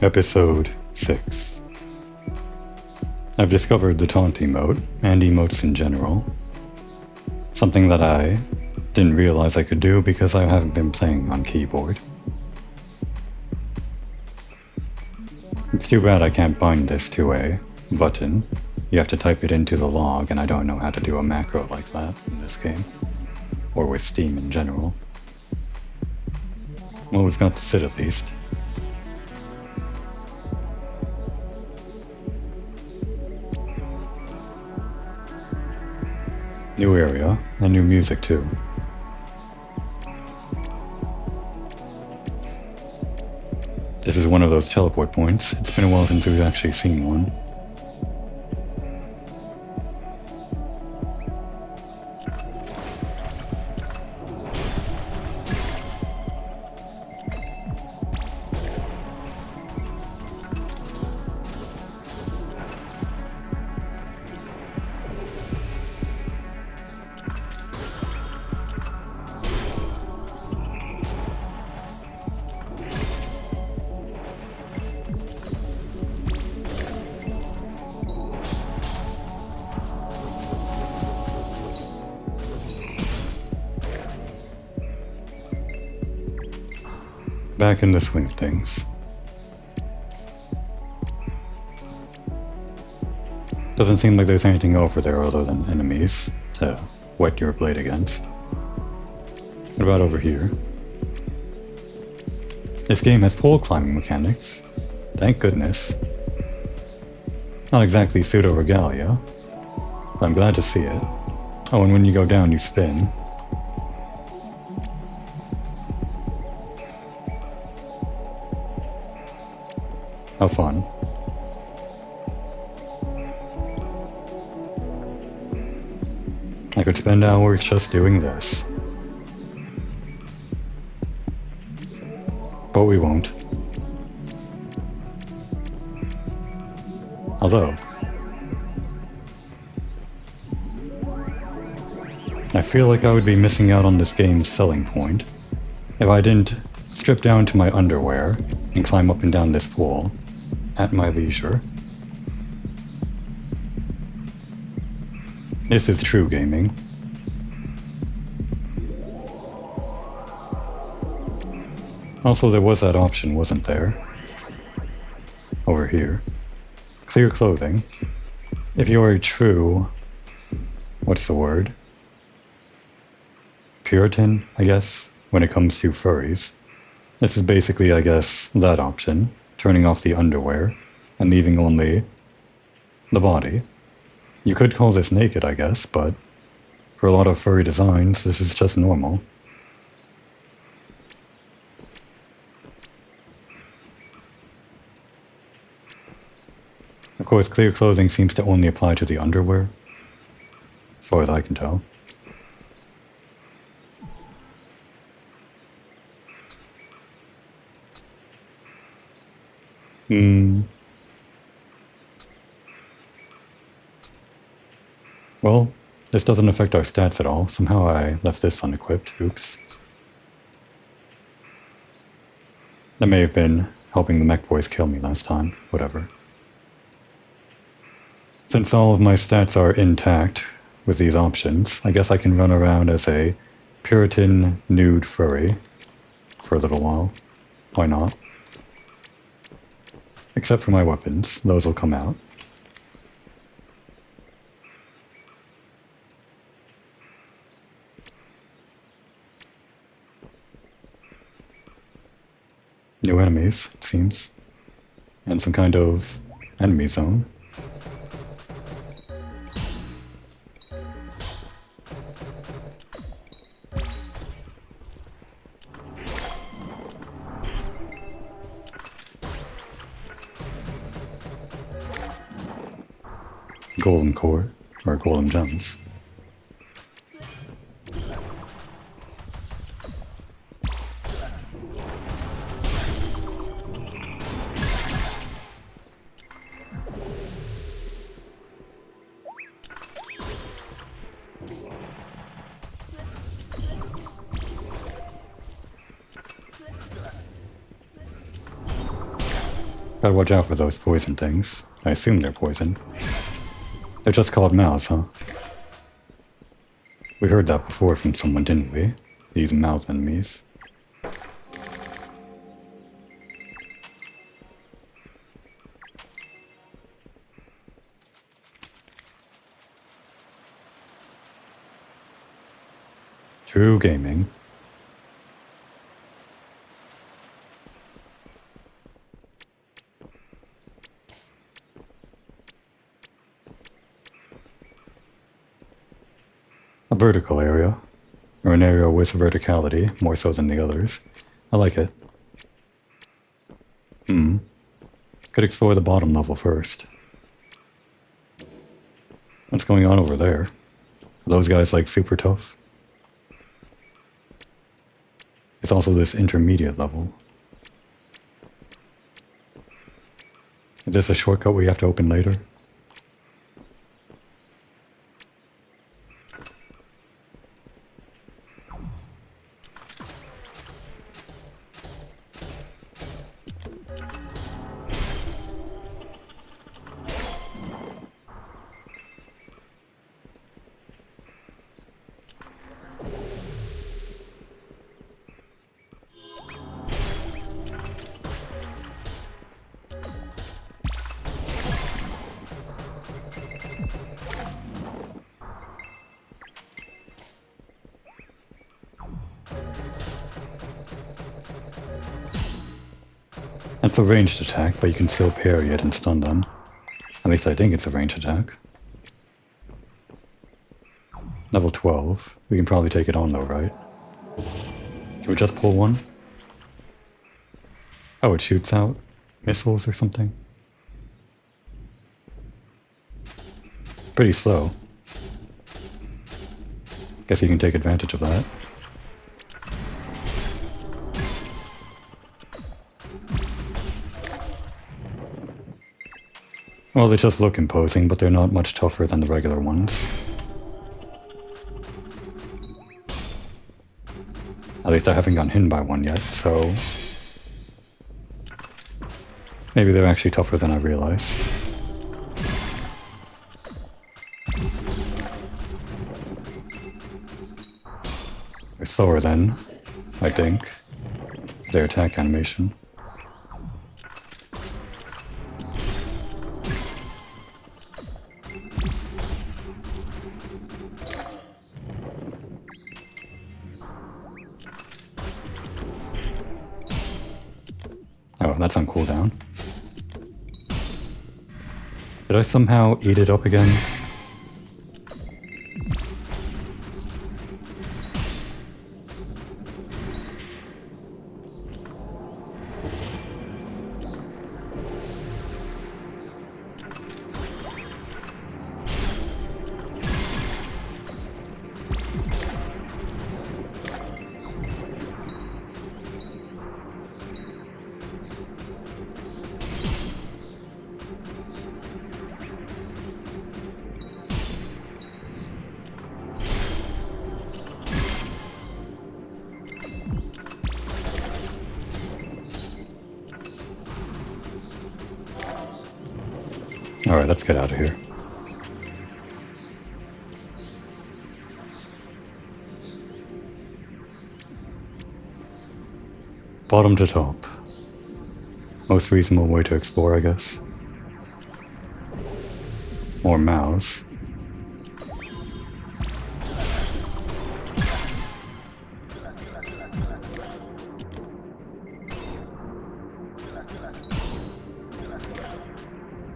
Episode 6. I've discovered the taunt emote, and emotes in general. Something that I didn't realize I could do because I haven't been playing on keyboard. It's too bad I can't bind this to a button. You have to type it into the log, and I don't know how to do a macro like that in this game. Or with Steam in general. Well, we've got the sit at least. New area, and new music too. This is one of those teleport points. It's been a while since we've actually seen one. Back in the swing of things. Doesn't seem like there's anything over there other than enemies to wet your blade against. What about over here? This game has pole climbing mechanics. Thank goodness. Not exactly pseudo regalia, but I'm glad to see it. Oh, and when you go down, you spin. How fun. I could spend hours just doing this. But we won't. Although, I feel like I would be missing out on this game's selling point if I didn't strip down to my underwear and climb up and down this pole at my leisure. This is true gaming. Also, there was that option, wasn't there? Over here. Clear clothing. If you're a true... what's the word? Puritan, I guess, when it comes to furries. This is basically, I guess, that option. Turning off the underwear and leaving only the body. You could call this naked, I guess, but for a lot of furry designs, this is just normal. Of course, clear clothing seems to only apply to the underwear, as far as I can tell. Well, this doesn't affect our stats at all. Somehow I left this unequipped. Oops. That may have been helping the mech boys kill me last time. Whatever. Since all of my stats are intact with these options, I guess I can run around as a Puritan nude furry for a little while. Why not? Except for my weapons. Those will come out. New enemies, it seems. And some kind of enemy zone. Golden core, or golden gems. Gotta watch out for those poison things. I assume they're poison. They're just called mouths, huh? We heard that before from someone, didn't we? These mouth enemies. True gaming. A vertical area, or an area with verticality, more so than the others. I like it. Could explore the bottom level first. What's going on over there? Are those guys like super tough? It's also this intermediate level. Is this a shortcut we have to open later? It's a ranged attack, but you can still parry it and stun them. At least I think it's a ranged attack. Level 12. We can probably take it on though, right? Can we just pull one? Oh, it shoots out missiles or something? Pretty slow. Guess you can take advantage of that. Well, they just look imposing, but they're not much tougher than the regular ones. At least I haven't gotten hit by one yet, so... maybe they're actually tougher than I realize. They're slower then, I think, their attack animation. Oh, that's on cooldown. Did I somehow eat it up again? Alright, let's get out of here. Bottom to top. Most reasonable way to explore, I guess. More mouths.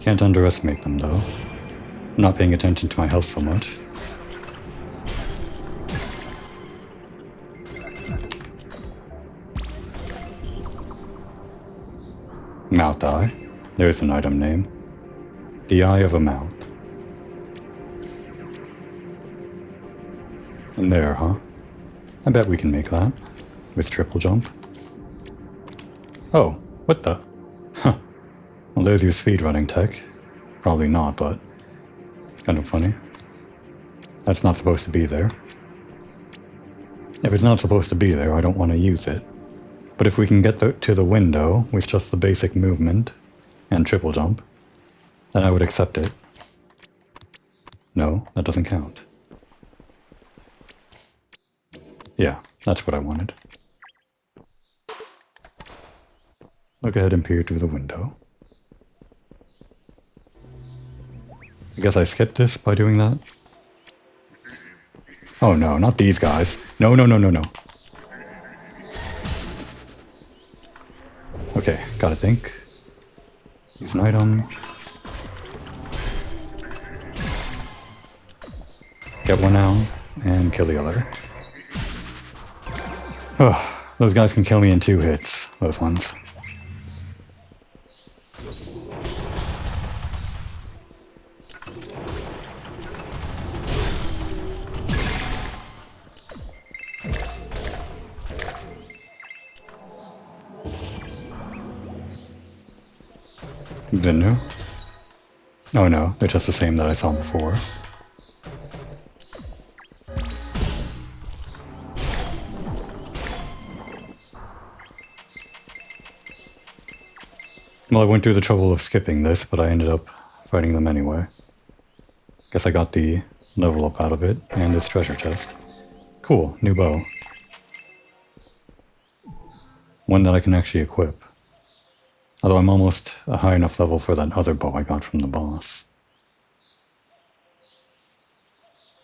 Can't underestimate them, though. I'm not paying attention to my health so much. Mouth eye. There's an item name. The eye of a mouth. And there, huh? I bet we can make that. With triple jump. Oh, what the? Huh. Well, there's your speedrunning tech. Probably not, but kind of funny. That's not supposed to be there. If it's not supposed to be there, I don't want to use it. But if we can get to the window with just the basic movement, and triple jump, then I would accept it. No, that doesn't count. Yeah, that's what I wanted. Look ahead and peer through the window. I guess I skipped this by doing that? Oh no, not these guys. No, no, no, no, no. Okay, gotta think. Use an item. Get one out, and kill the other. Oh, those guys can kill me in 2 hits, those ones. They're new? Oh no, they're just the same that I saw before. Well, I went through the trouble of skipping this, but I ended up fighting them anyway. Guess I got the level up out of it, and this treasure chest. Cool, new bow. One that I can actually equip. Although I'm almost a high enough level for that other bow I got from the boss.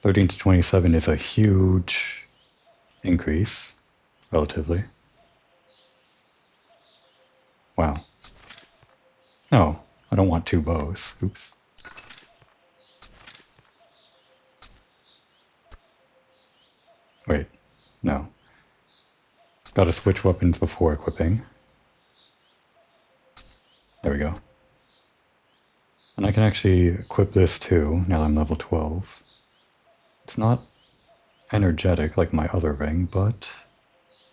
13 to 27 is a huge increase, relatively. Wow. No, I don't want 2 bows. Oops. Wait, no. Gotta switch weapons before equipping. There we go. And I can actually equip this too, now that I'm level 12. It's not energetic like my other ring, but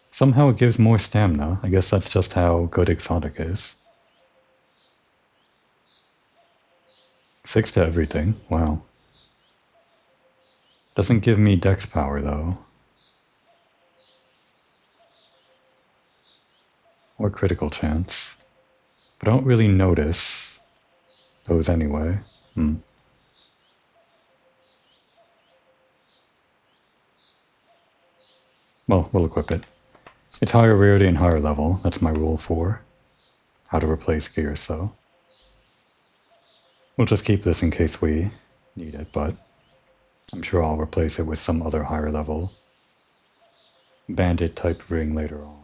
somehow it gives more stamina. I guess that's just how good exotic is. 6 to everything, wow. Doesn't give me dex power though. Or critical chance. But I don't really notice those anyway. Well, we'll equip it. It's higher rarity and higher level. That's my rule for how to replace gear, so. We'll just keep this in case we need it, but I'm sure I'll replace it with some other higher level bandit type ring later on.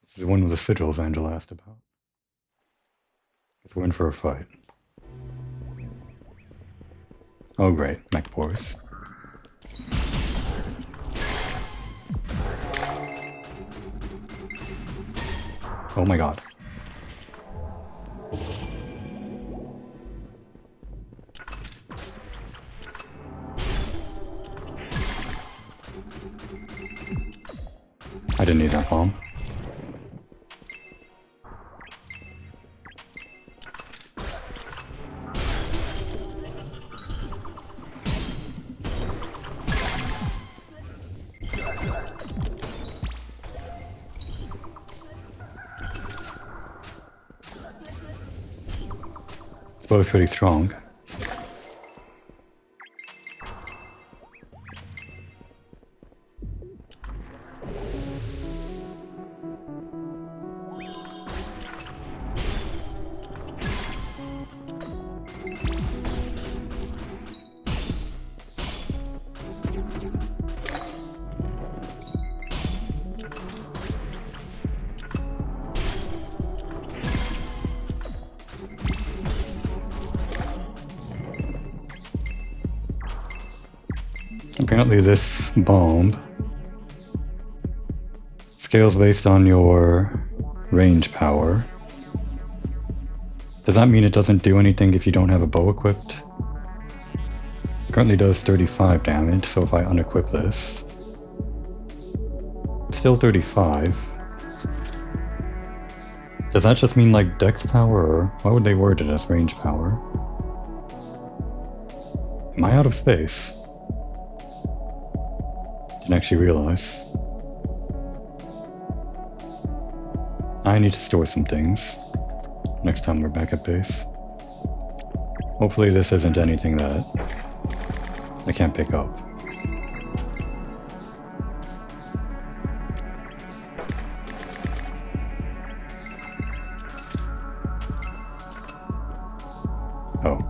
This is one of the sigils Angela asked about. Let's go in for a fight. Oh great, mech pores. Oh my god. I didn't need that bomb. It's both pretty strong. Apparently this bomb scales based on your range power. Does that mean it doesn't do anything if you don't have a bow equipped? It currently does 35 damage, so if I unequip this, it's still 35. Does that just mean like dex power, or why would they word it as range power? Am I out of space? Didn't actually realize. I need to store some things next time we're back at base. Hopefully this isn't anything that I can't pick up. Oh.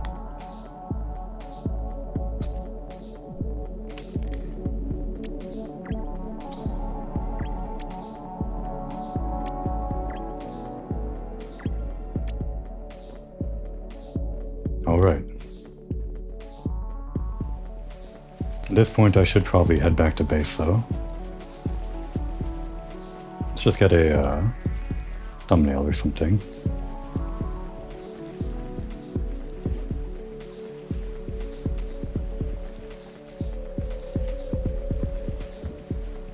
All right. At this point, I should probably head back to base, though. Let's just get a thumbnail or something.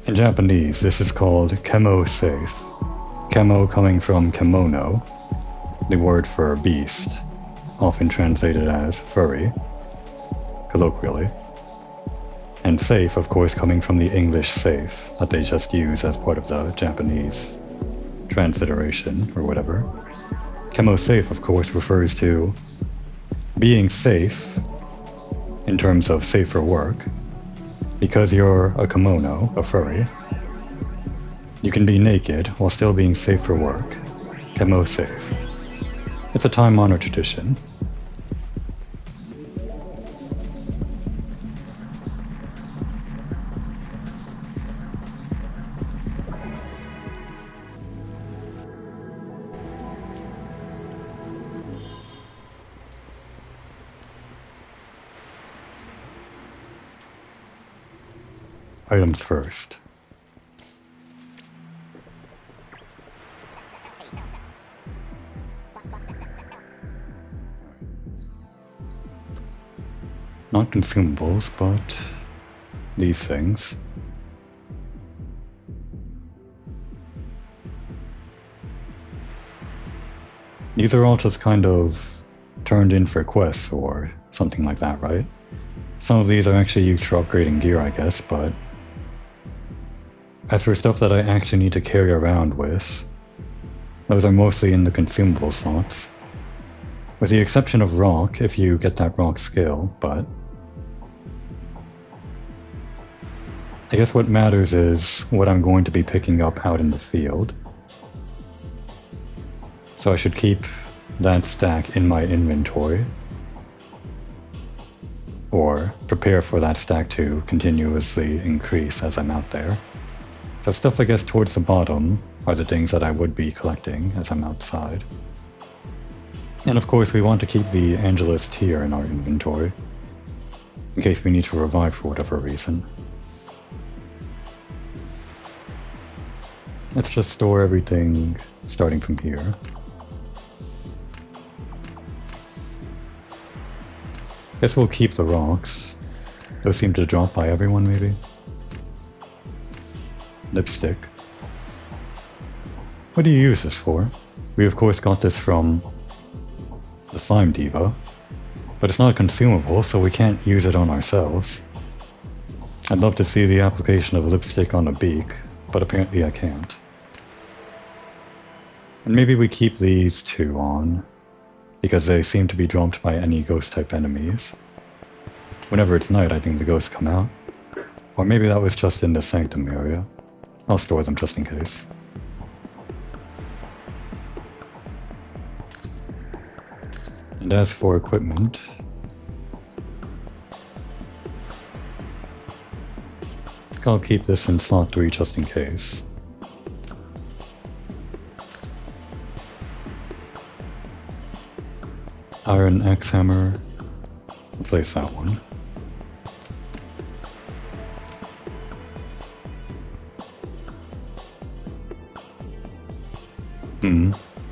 In Japanese, this is called Kemosafe. Kemo coming from kimono, the word for beast, often translated as furry, colloquially. And safe, of course, coming from the English safe that they just use as part of the Japanese transliteration or whatever. Kemosafe, of course, refers to being safe in terms of safe for work. Because you're a kimono, a furry, you can be naked while still being safe for work. Kemosafe. It's a time-honored tradition. Items first. Not consumables, but these things. These are all just kind of turned in for quests or something like that, right? Some of these are actually used for upgrading gear, I guess, but as for stuff that I actually need to carry around with, those are mostly in the consumable slots. With the exception of rock, if you get that rock skill, but I guess what matters is what I'm going to be picking up out in the field. So I should keep that stack in my inventory, or prepare for that stack to continuously increase as I'm out there. So stuff I guess towards the bottom are the things that I would be collecting as I'm outside. And of course we want to keep the ATLYSS tier in our inventory, in case we need to revive for whatever reason. Let's just store everything starting from here. Guess we'll keep the rocks. Those seem to drop by everyone, maybe. Lipstick. What do you use this for? We of course got this from the Slime Diva, but it's not consumable, so we can't use it on ourselves. I'd love to see the application of lipstick on a beak, but apparently I can't. And maybe we keep these two on, because they seem to be dropped by any ghost-type enemies. Whenever it's night, I think the ghosts come out. Or maybe that was just in the Sanctum area. I'll store them just in case. And as for equipment, I'll keep this in slot 3 just in case. Iron axe hammer, replace that one.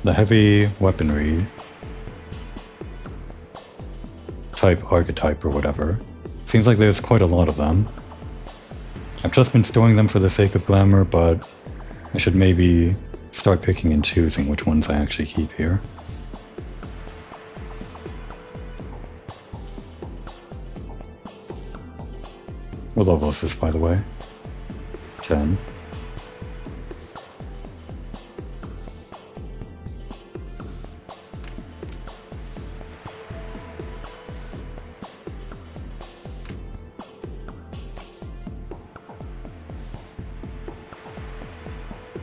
The heavy weaponry type archetype or whatever. Seems like there's quite a lot of them. I've just been storing them for the sake of glamour, but I should maybe start picking and choosing which ones I actually keep here. What level is this, by the way? 10.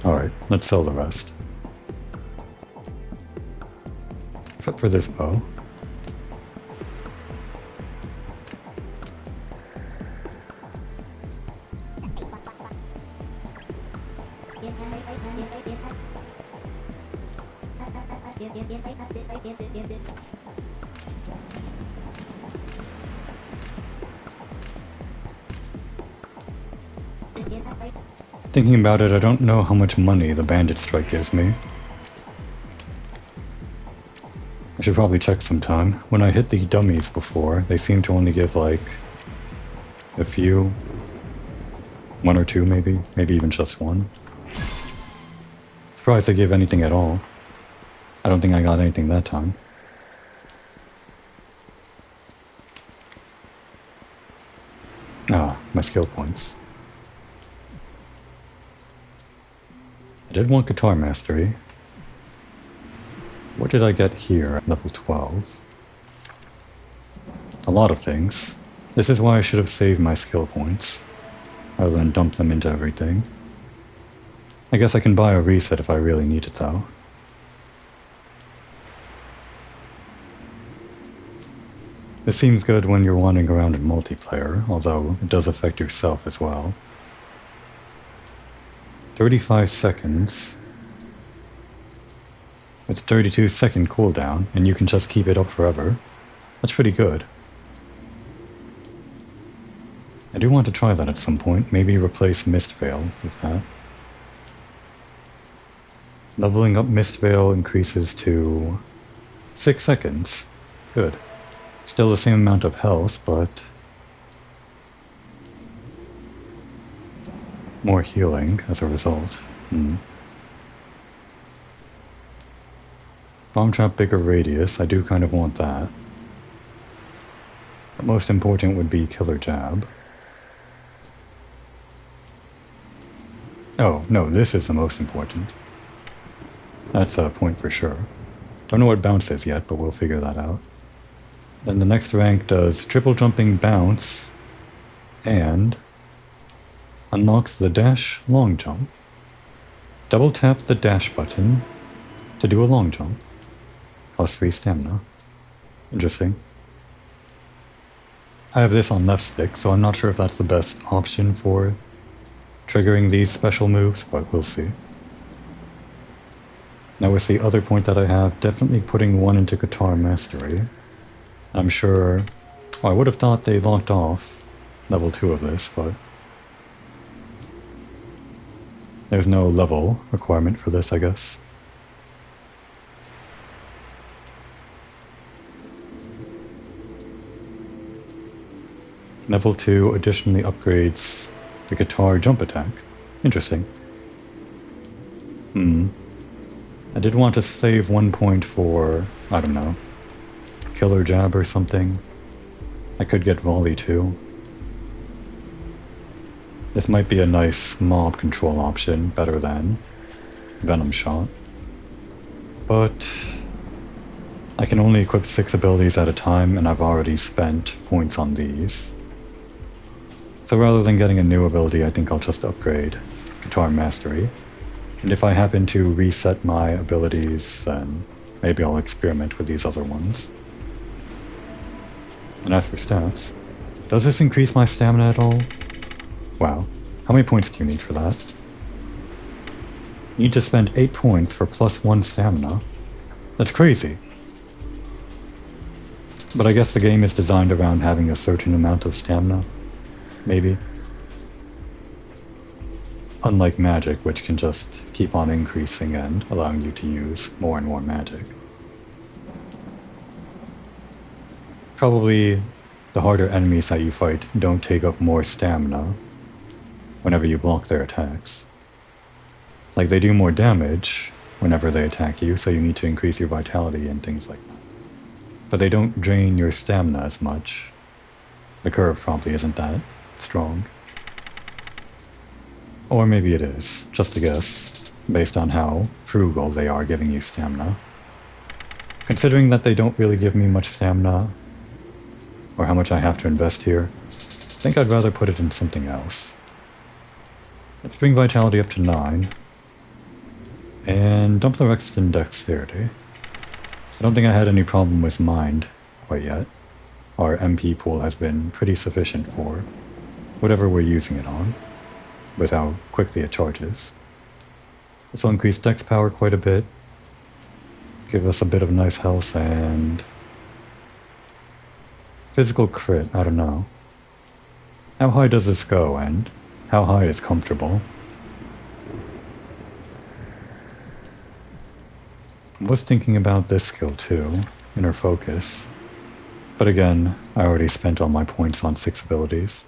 Alright, let's sell the rest. Except for this bow. Thinking about it, I don't know how much money the bandit strike gives me. I should probably check sometime. When I hit the dummies before, they seem to only give like a few. 1 or 2 maybe even just 1. Surprised they gave anything at all. I don't think I got anything that time. Ah, my skill points. I did want guitar mastery. What did I get here at level 12? A lot of things. This is why I should have saved my skill points, rather than dump them into everything. I guess I can buy a reset if I really need it though. This seems good when you're wandering around in multiplayer, although it does affect yourself as well. 35 seconds. It's a 32-second cooldown, and you can just keep it up forever. That's pretty good. I do want to try that at some point, maybe replace Mist Veil with that. Leveling up Mist Veil increases to 6 seconds. Good. Still the same amount of health, but more healing as a result. Bomb trap bigger radius, I do kind of want that. But most important would be killer jab. Oh, no, this is the most important. That's a point for sure. Don't know what bounce is yet, but we'll figure that out. Then the next rank does triple jumping bounce and unlocks the dash long jump. Double tap the dash button to do a long jump. Plus 3 stamina. Interesting. I have this on left stick, so I'm not sure if that's the best option for triggering these special moves, but we'll see. Now with the other point that I have, definitely putting 1 into guitar mastery. I'm sure... Oh, I would have thought they locked off level 2 of this, but there's no level requirement for this, I guess. Level 2 additionally upgrades the guitar jump attack. Interesting. I did want to save 1 point for, I don't know, killer jab or something. I could get volley too. This might be a nice mob control option, better than venom shot. But I can only equip 6 abilities at a time, and I've already spent points on these. So rather than getting a new ability, I think I'll just upgrade Guitar Mastery. And if I happen to reset my abilities, then maybe I'll experiment with these other ones. And as for stats, does this increase my stamina at all? Wow. How many points do you need for that? You need to spend 8 points for +1 stamina. That's crazy. But I guess the game is designed around having a certain amount of stamina. Maybe. Unlike magic, which can just keep on increasing and allowing you to use more and more magic. Probably the harder enemies that you fight don't take up more stamina whenever you block their attacks. Like, they do more damage whenever they attack you, so you need to increase your vitality and things like that. But they don't drain your stamina as much. The curve probably isn't that strong. Or maybe it is, just a guess, based on how frugal they are giving you stamina. Considering that they don't really give me much stamina, or how much I have to invest here, I think I'd rather put it in something else. Let's bring vitality up to 9. And dump the rest in dexterity. I don't think I had any problem with mind quite yet. Our MP pool has been pretty sufficient for whatever we're using it on, with how quickly it charges. This will increase dex power quite a bit, give us a bit of nice health, and physical crit, I don't know. How high does this go, and how high is comfortable? I was thinking about this skill too, inner focus. But again, I already spent all my points on 6 abilities.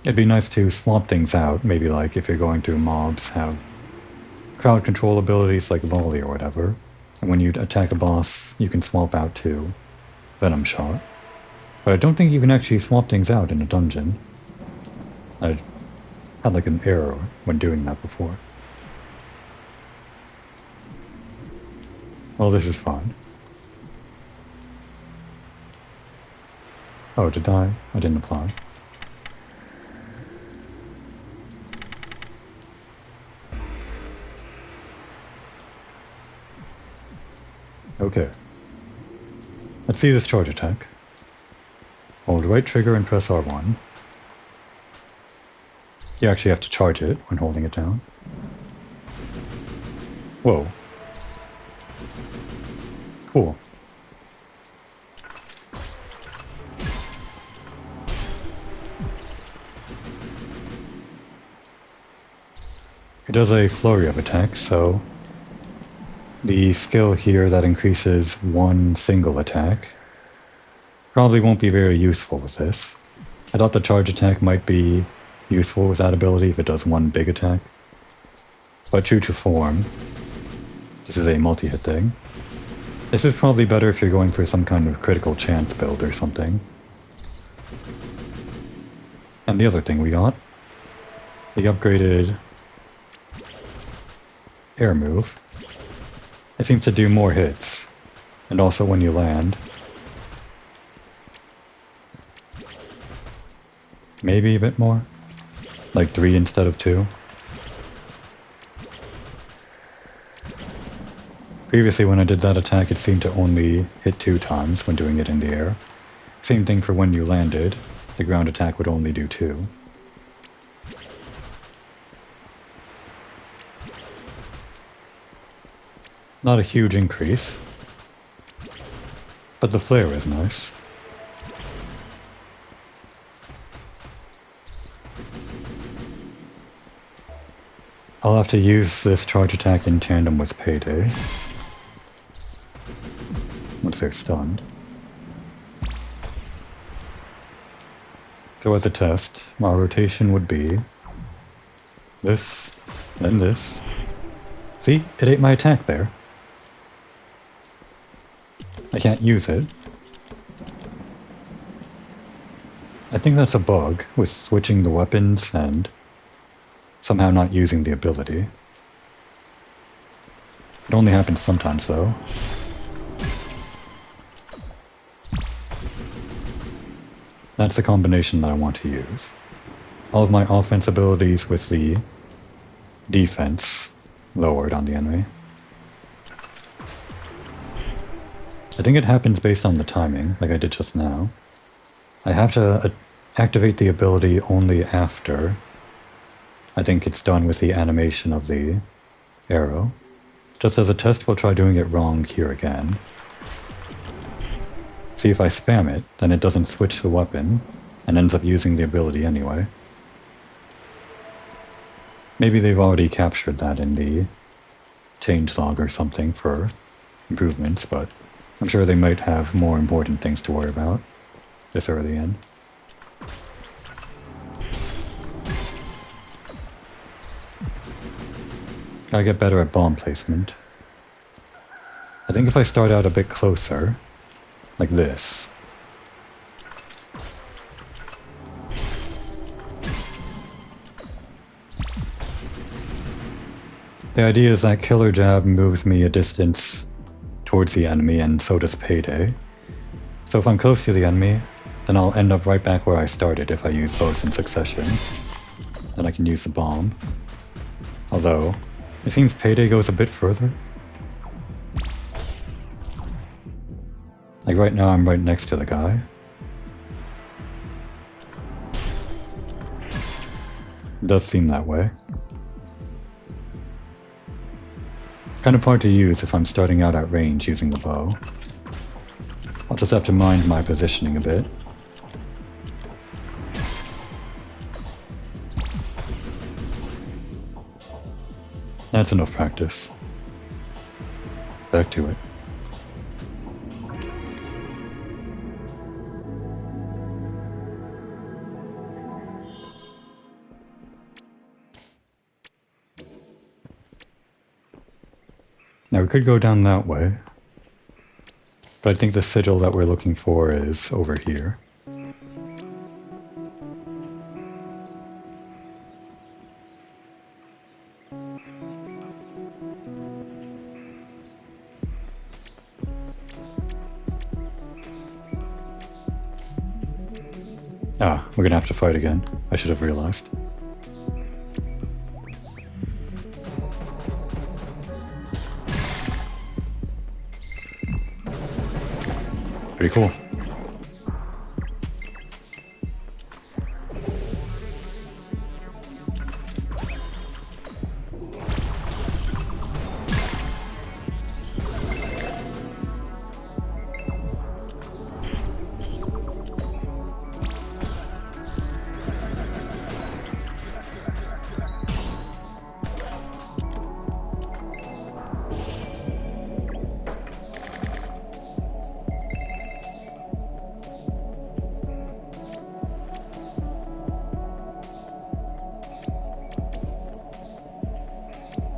It'd be nice to swap things out, maybe like if you're going to mobs, have crowd control abilities like volley or whatever. And when you attack a boss, you can swap out to venom shot. But I don't think you can actually swap things out in a dungeon. I had like an error when doing that before. Well, this is fun. Oh, did I? I didn't apply. Okay. Let's see this charge attack. Hold right trigger and press R1. You actually have to charge it when holding it down. Whoa. Cool. It does a flurry of attacks, so the skill here that increases one single attack probably won't be very useful with this. I thought the charge attack might be useful with that ability if it does one big attack. But true to form, this is a multi-hit thing. This is probably better if you're going for some kind of critical chance build or something. And the other thing we got, the upgraded air move. It seems to do more hits, and also when you land. Maybe a bit more? Like 3 instead of 2? Previously when I did that attack it seemed to only hit 2 times when doing it in the air. Same thing for when you landed, the ground attack would only do 2. Not a huge increase, but the flare is nice. I'll have to use this charge attack in tandem with Payday, once they're stunned. So as a test, our rotation would be this, then this. See, it ate my attack there. I can't use it. I think that's a bug with switching the weapons and somehow not using the ability. It only happens sometimes though. That's the combination that I want to use. All of my offense abilities with the defense lowered on the enemy. I think it happens based on the timing, like I did just now. I have to activate the ability only after I think it's done with the animation of the arrow. Just as a test, we'll try doing it wrong here again. See if I spam it, then it doesn't switch the weapon, and ends up using the ability anyway. Maybe they've already captured that in the changelog or something for improvements, but I'm sure they might have more important things to worry about this early in. Gotta get better at bomb placement. I think if I start out a bit closer, like this. The idea is that Killer Jab moves me a distance towards the enemy, and so does Payday. So if I'm close to the enemy, then I'll end up right back where I started if I use both in succession. Then I can use the bomb. Although, it seems Payday goes a bit further. Like right now I'm right next to the guy. It does seem that way. Kind of hard to use if I'm starting out at range using the bow. I'll just have to mind my positioning a bit. That's enough practice. Back to it. Now we could go down that way, but I think the sigil that we're looking for is over here. Ah, we're gonna have to fight again. I should have realized. Pretty cool.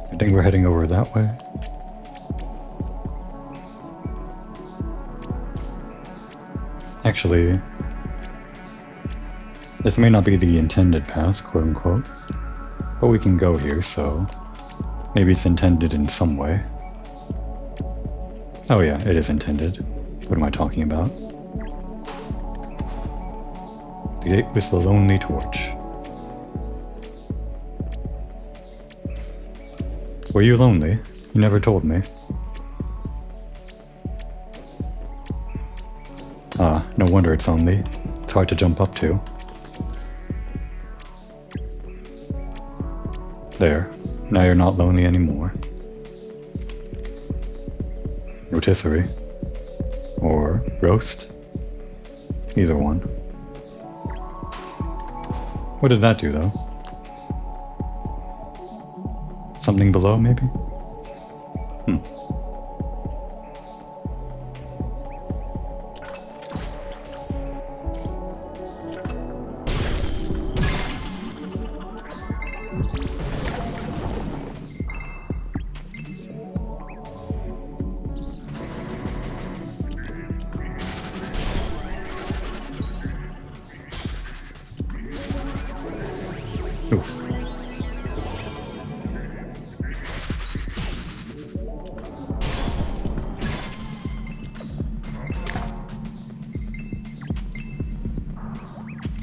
I think we're heading over that way. Actually, this may not be the intended path, quote unquote, but we can go here, so maybe it's intended in some way. Oh yeah, it is intended. What am I talking about? The gate with the lonely torch. Were you lonely? You never told me. Ah, no wonder it's lonely. It's hard to jump up to. There. Now you're not lonely anymore. Rotisserie. Or roast. Either one. What did that do, though? Something below, maybe? Oof.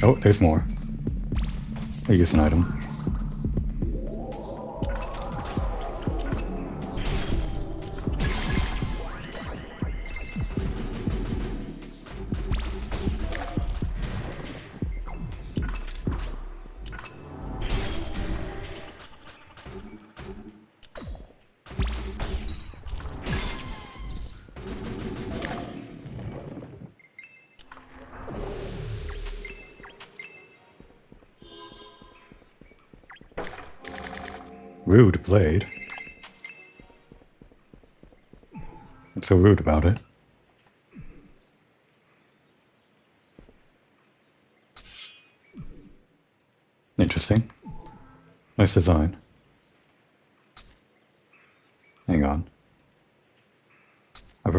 Oh, there's more. I use an item. Rude blade. What's so rude about it? Interesting. Nice design.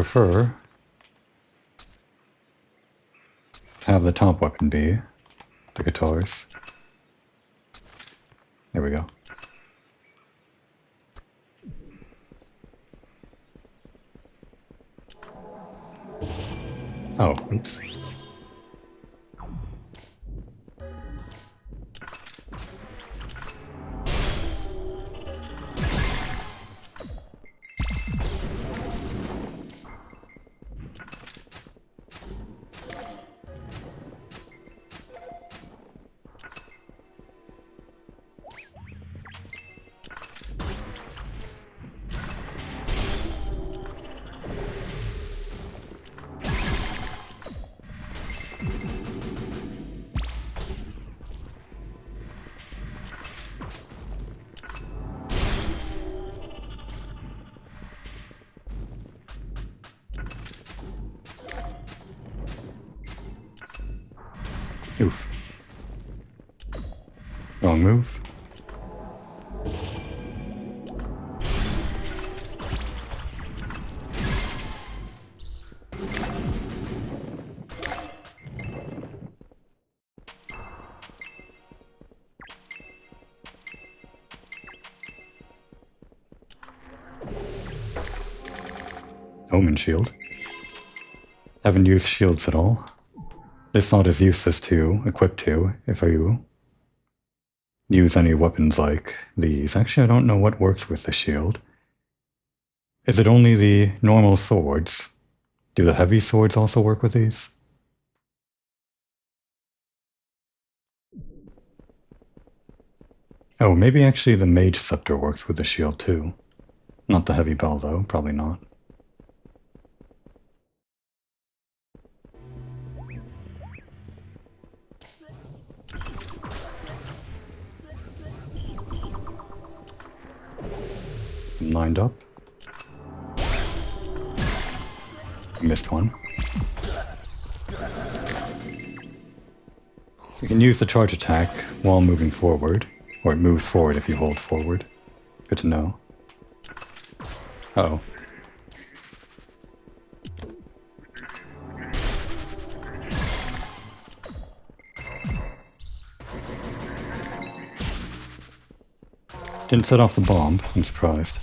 prefer to have the top weapon be the guitars. There we go. Oh, oops. Oof. Wrong move. Omen shield. Haven't used shields at all. This slot is useless to equip to if you use any weapons like these. Actually, I don't know what works with the shield. Is it only the normal swords? Do the heavy swords also work with these? Oh, maybe actually the mage scepter works with the shield too. Not the heavy bell though, probably not. Lined up. Missed one. You can use the charge attack while moving forward, or it moves forward if you hold forward. Good to know. Uh-oh. Didn't set off the bomb, I'm surprised.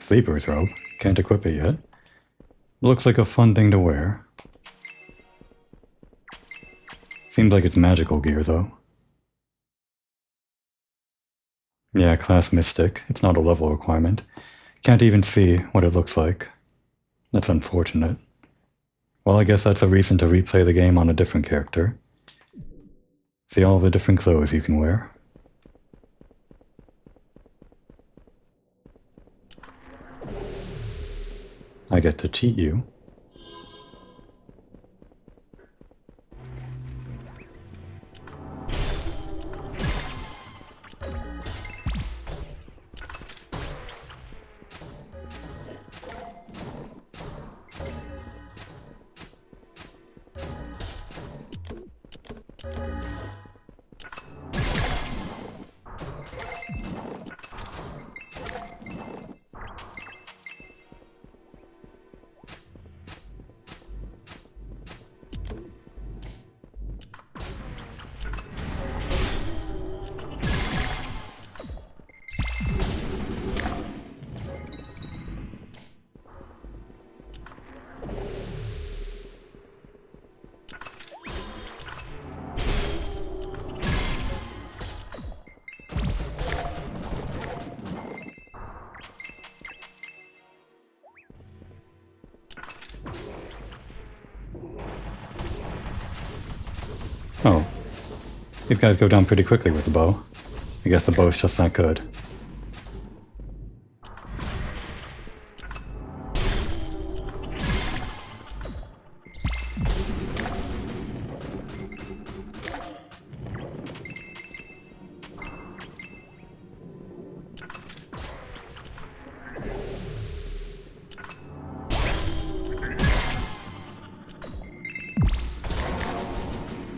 Sleeper's robe. Can't equip it yet. Looks like a fun thing to wear. Seems like it's magical gear, though. Yeah, class Mystic. It's not a level requirement. Can't even see what it looks like. That's unfortunate. Well, I guess that's a reason to replay the game on a different character. See all the different clothes you can wear. I get to cheat you. Oh. These guys go down pretty quickly with the bow. I guess the bow's just that good.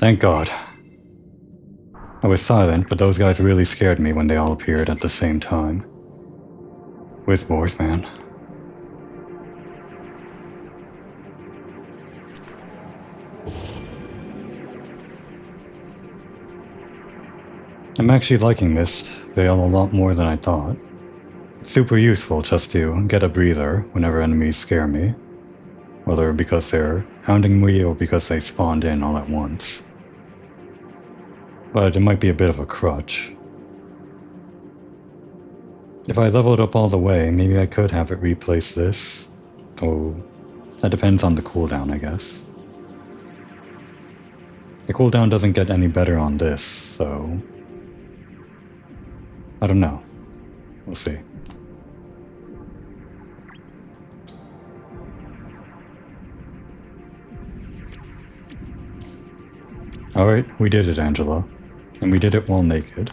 Thank God. I was silent, but those guys really scared me when they all appeared at the same time. Whiz-boars, man. I'm actually liking this veil a lot more than I thought. It's super useful just to get a breather whenever enemies scare me, whether because they're hounding me or because they spawned in all at once. But it might be a bit of a crutch. If I leveled up all the way, maybe I could have it replace this. Oh, that depends on the cooldown, I guess. The cooldown doesn't get any better on this, so... I don't know. We'll see. Alright, we did it, Angela. And we did it while naked.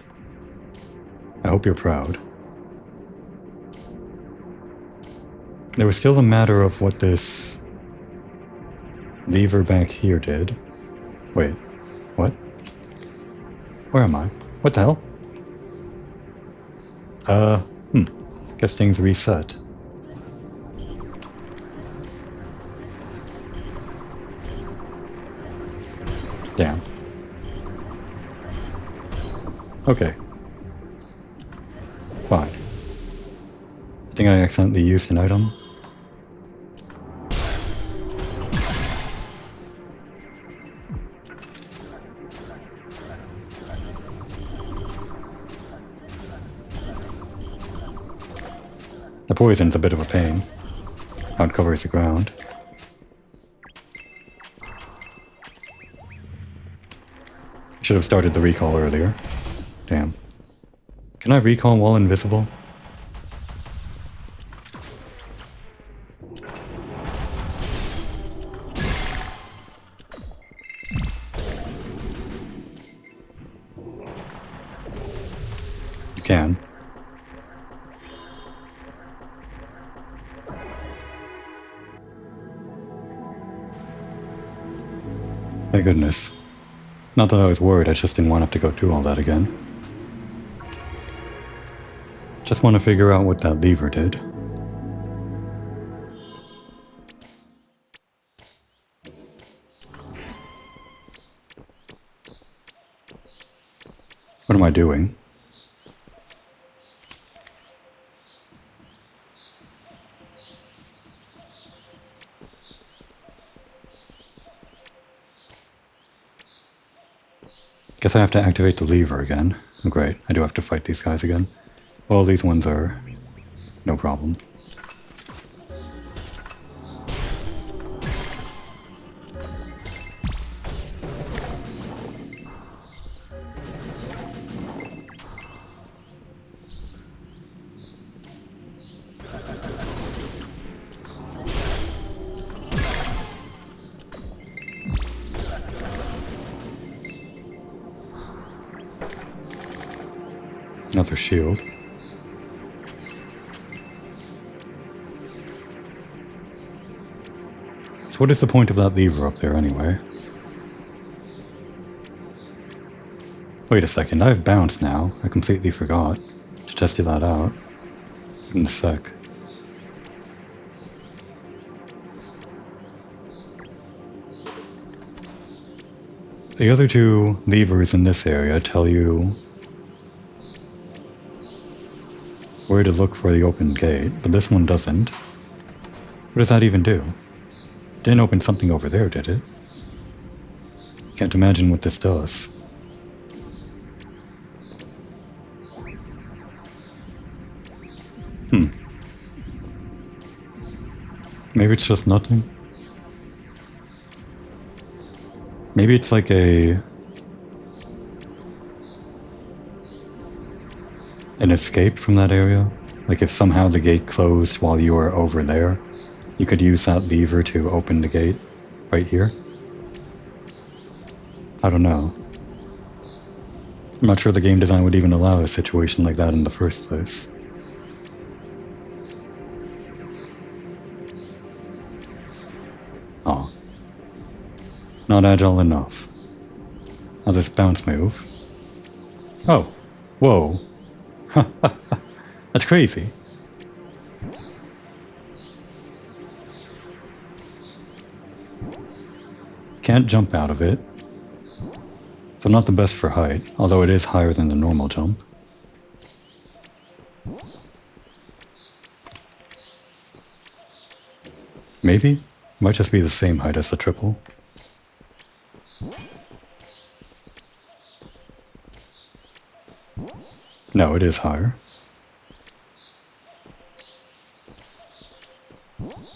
I hope you're proud. There was still a matter of what this lever back here did. Wait, what? Where am I? What the hell? Guess things reset. Damn. Okay. Fine. I think I accidentally used an item. The poison's a bit of a pain. How it covers the ground. Should have started the recall earlier. Damn. Can I recall while invisible? You can. Thank goodness. Not that I was worried, I just didn't want to have to go through all that again. Just want to figure out what that lever did. What am I doing? Guess I have to activate the lever again. Oh, great, I do have to fight these guys again. Well, these ones are no problem. Another shield. So what is the point of that lever up there anyway? Wait a second, I have bounce now. I completely forgot to test that out. In a sec. The other two levers in this area tell you where to look for the open gate, but this one doesn't. What does that even do? Didn't open something over there, did it? Can't imagine what this does. Maybe it's just nothing? Maybe it's like an escape from that area? Like if somehow the gate closed while you were over there, you could use that lever to open the gate right here? I don't know. I'm not sure the game design would even allow a situation like that in the first place. Oh. Not agile enough. Now this bounce move. Oh, whoa. That's crazy. Can't jump out of it. So not the best for height, although it is higher than the normal jump. Maybe? Might just be the same height as the triple. No, it is higher.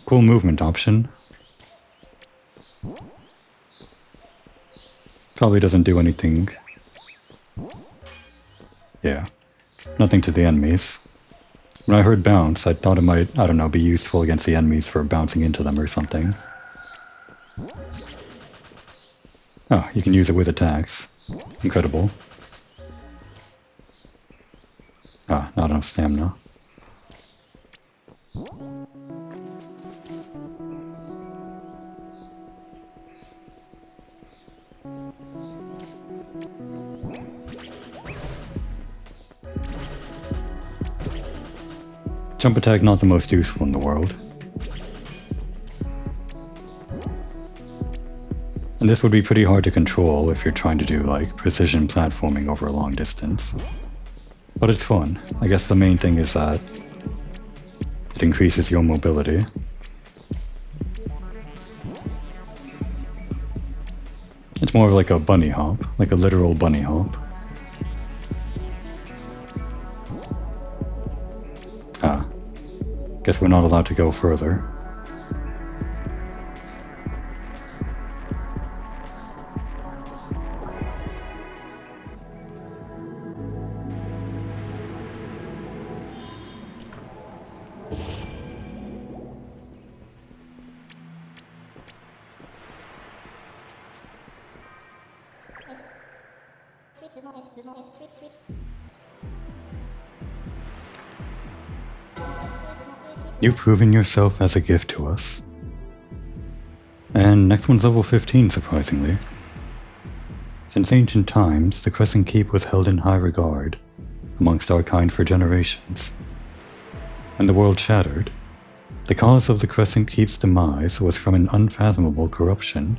Cool movement option. Probably doesn't do anything. Yeah, nothing to the enemies. When I heard bounce, I thought it might, I don't know, be useful against the enemies for bouncing into them or something. Oh, you can use it with attacks. Incredible. Ah, not enough stamina. Jump attack not the most useful in the world. And this would be pretty hard to control if you're trying to do like precision platforming over a long distance. But it's fun. I guess the main thing is that it increases your mobility. It's more of like a bunny hop, like a literal bunny hop. Ah, guess we're not allowed to go further. You've proven yourself as a gift to us. And next one's level 15, surprisingly. Since ancient times, the Crescent Keep was held in high regard amongst our kind for generations. When the world shattered, the cause of the Crescent Keep's demise was from an unfathomable corruption.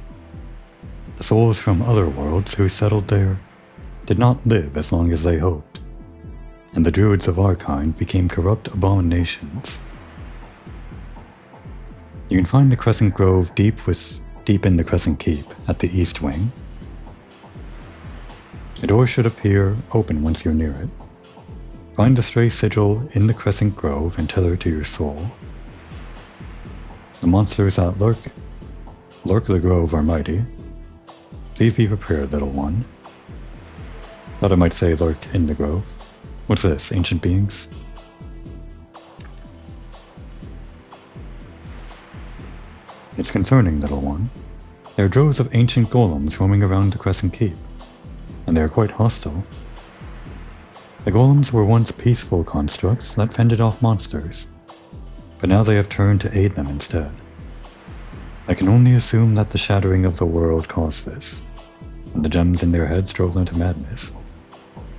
The souls from other worlds who settled there did not live as long as they hoped, and the druids of our kind became corrupt abominations. You can find the Crescent Grove deep in the Crescent Keep at the east wing. A door should appear open once you're near it. Find the stray sigil in the Crescent Grove and tether it to your soul. The monsters that lurk the grove are mighty. Please be prepared, little one. Thought I might say lurk in the grove. What's this, ancient beings? It's concerning, little one. There are droves of ancient golems roaming around the Crescent Keep, and they are quite hostile. The golems were once peaceful constructs that fended off monsters, but now they have turned to aid them instead. I can only assume that the shattering of the world caused this, and the gems in their heads drove them to madness.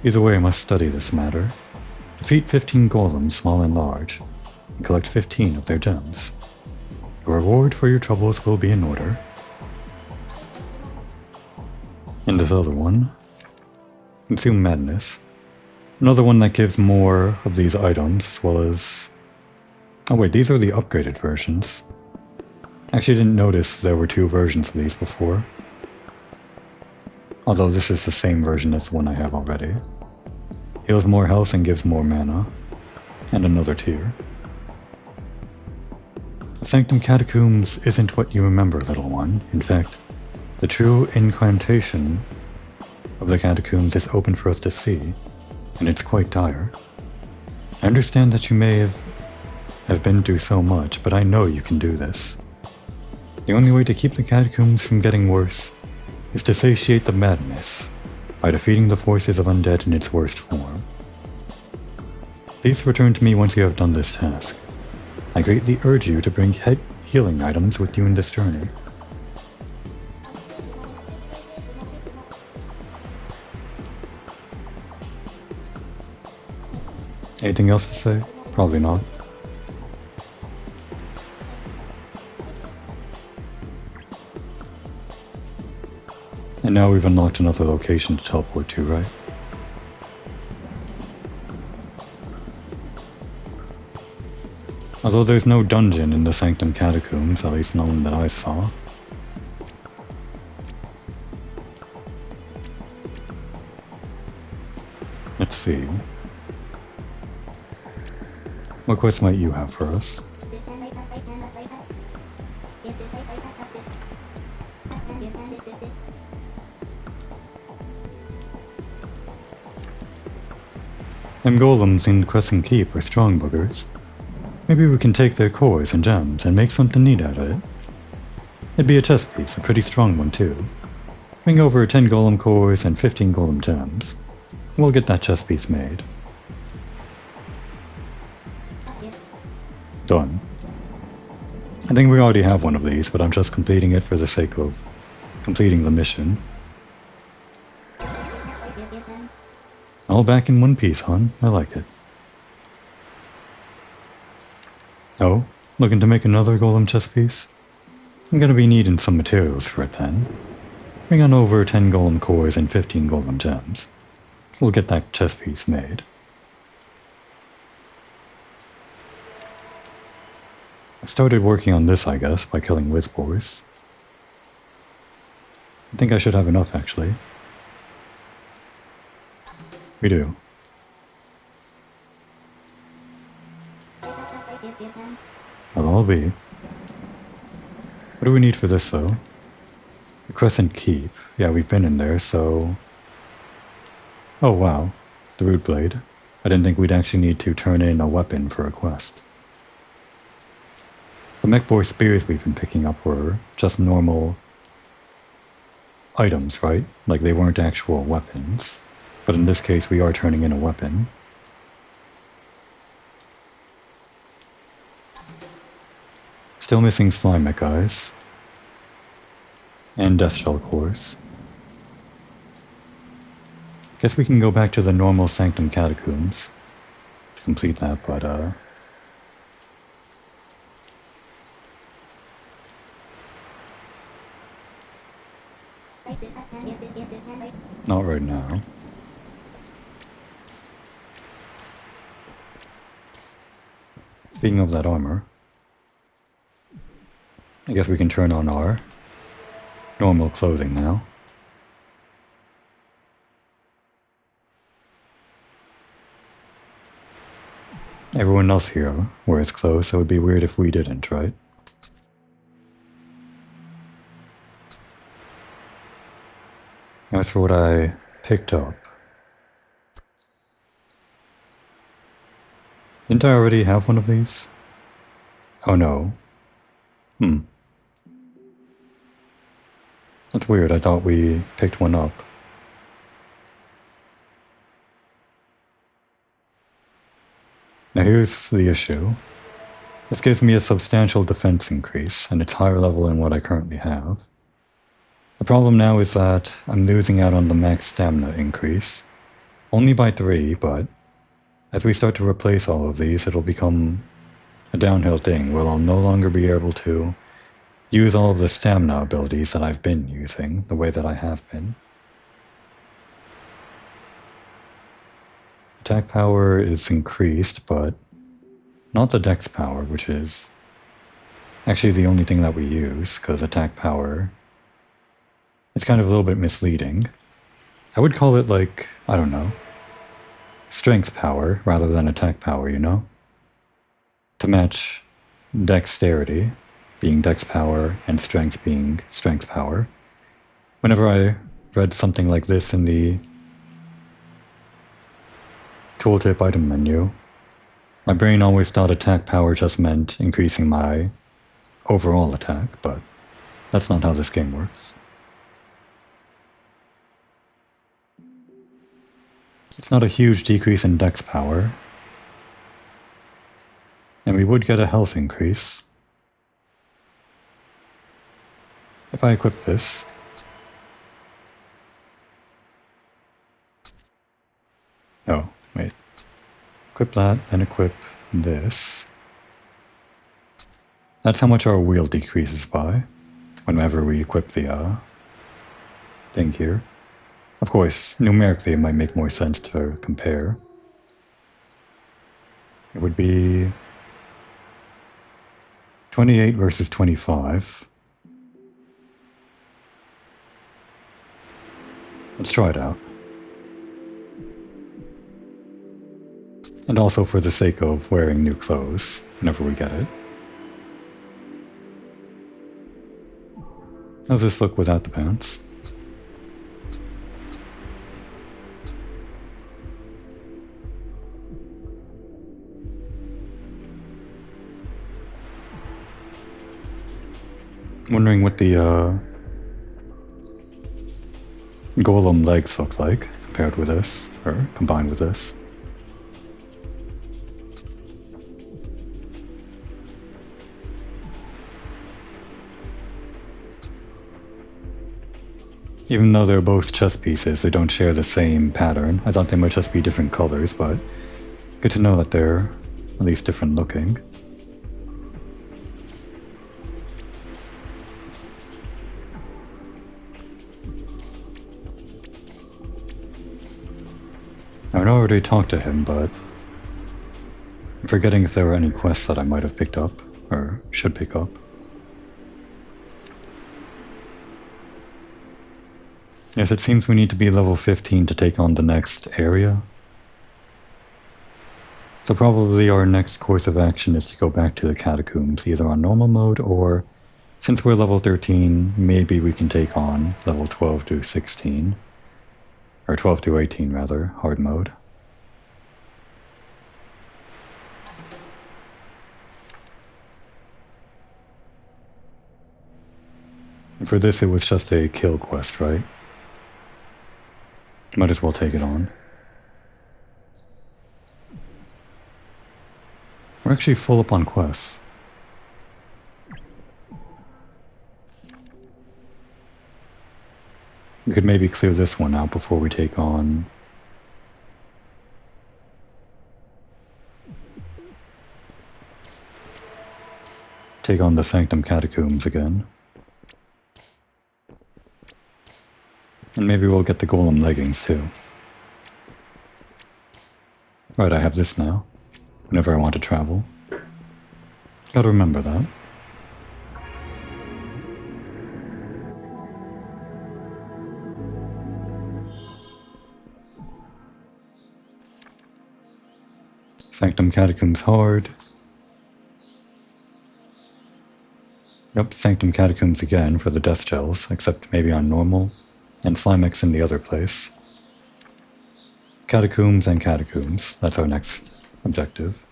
Either way, I must study this matter. Defeat 15 golems, small and large, and collect 15 of their gems. The reward for your troubles will be in order. And this other one, Consume Madness. Another one that gives more of these items, as well as... Oh wait, these are the upgraded versions. Actually didn't notice there were two versions of these before. Although this is the same version as the one I have already. Heals more health and gives more mana. And another tier. The Sanctum Catacombs isn't what you remember, little one. In fact, the true incantation of the catacombs is open for us to see, and it's quite dire. I understand that you may have been through so much, but I know you can do this. The only way to keep the catacombs from getting worse is to satiate the madness by defeating the forces of undead in its worst form. Please return to me once you have done this task. I greatly urge you to bring healing items with you in this journey. Anything else to say? Probably not. And now we've unlocked another location to teleport to, right? Although there's no dungeon in the Sanctum Catacombs, at least none that I saw. Let's see. What quest might you have for us? Them golems in Crescent Keep are strong buggers. Maybe we can take their cores and gems and make something neat out of it. It'd be a chess piece, a pretty strong one too. Bring over 10 golem cores and 15 golem gems. We'll get that chess piece made. Done. I think we already have one of these, but I'm just completing it for the sake of completing the mission. All back in one piece, hon. I like it. Oh, looking to make another golem chess piece? I'm gonna be needing some materials for it then. Bring on over 10 golem cores and 15 golem gems. We'll get that chess piece made. I started working on this, I guess, by killing Whizbores. I think I should have enough, actually. We do. Well, I'll be. What do we need for this, though? The Crescent Keep. Yeah, we've been in there, so... Oh, wow. The Root Blade. I didn't think we'd actually need to turn in a weapon for a quest. The mech-boy spears we've been picking up were just normal items, right? Like, they weren't actual weapons. But in this case, we are turning in a weapon. Still missing slime mech eyes. And death shell cores. Guess we can go back to the normal Sanctum Catacombs to complete that, but not right now. Speaking of that armor, I guess we can turn on our normal clothing now. Everyone else here wears clothes, so it would be weird if we didn't, right? As for what I picked up, didn't I already have one of these? Oh no. That's weird, I thought we picked one up. Now here's the issue. This gives me a substantial defense increase, and it's higher level than what I currently have. The problem now is that I'm losing out on the max stamina increase. Only by 3, but as we start to replace all of these, it'll become a downhill thing where I'll no longer be able to use all of the stamina abilities that I've been using, the way that I have been. Attack power is increased, but not the dex power, which is actually the only thing that we use, because attack power, it's kind of a little bit misleading. I would call it like, I don't know, strength power rather than attack power, you know? To match dexterity being dex power and strength being strength power. Whenever I read something like this in the tooltip item menu, my brain always thought attack power just meant increasing my overall attack, but that's not how this game works. It's not a huge decrease in dex power, and we would get a health increase if I equip this. Oh, wait. Equip that, and equip this. That's how much our wheel decreases by whenever we equip the thing here. Of course, numerically it might make more sense to compare. It would be 28 versus 25. Let's try it out. And also for the sake of wearing new clothes whenever we get it. How does this look without the pants? Wondering what the golem legs look like compared with this, or combined with this. Even though they're both chess pieces, they don't share the same pattern. I thought they might just be different colors, but good to know that they're at least different looking. I'd already talked to him, but I'm forgetting if there were any quests that I might have picked up, or should pick up. Yes, it seems we need to be level 15 to take on the next area. So probably our next course of action is to go back to the catacombs, either on normal mode, or since we're level 13, maybe we can take on level 12 to 16. Or 12 to 18 rather, hard mode. And for this it was just a kill quest, right? Might as well take it on. We're actually full up on quests. We could maybe clear this one out before we take on... the Sanctum Catacombs again. And maybe we'll get the golem leggings too. Right, I have this now, whenever I want to travel. Gotta remember that. Sanctum Catacombs hard. Yep, Sanctum Catacombs again for the death gels, except maybe on normal, and Slimex in the other place. Catacombs and Catacombs, that's our next objective.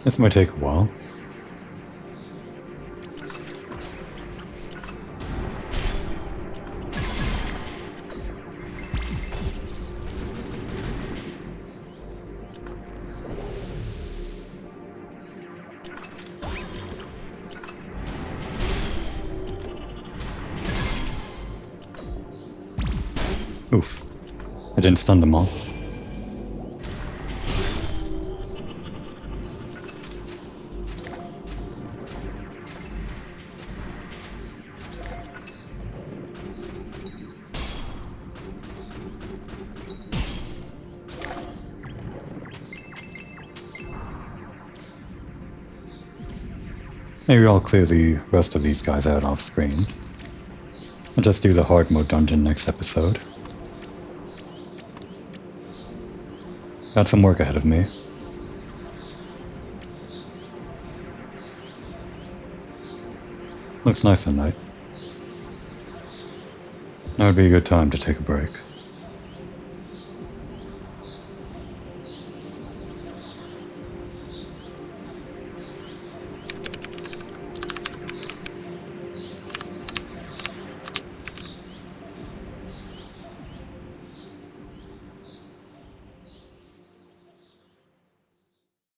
This might take a while. Oof. I didn't stun them all. Maybe I'll clear the rest of these guys out off screen. I'll just do the hard mode dungeon next episode. Got some work ahead of me. Looks nice at night. That would be a good time to take a break.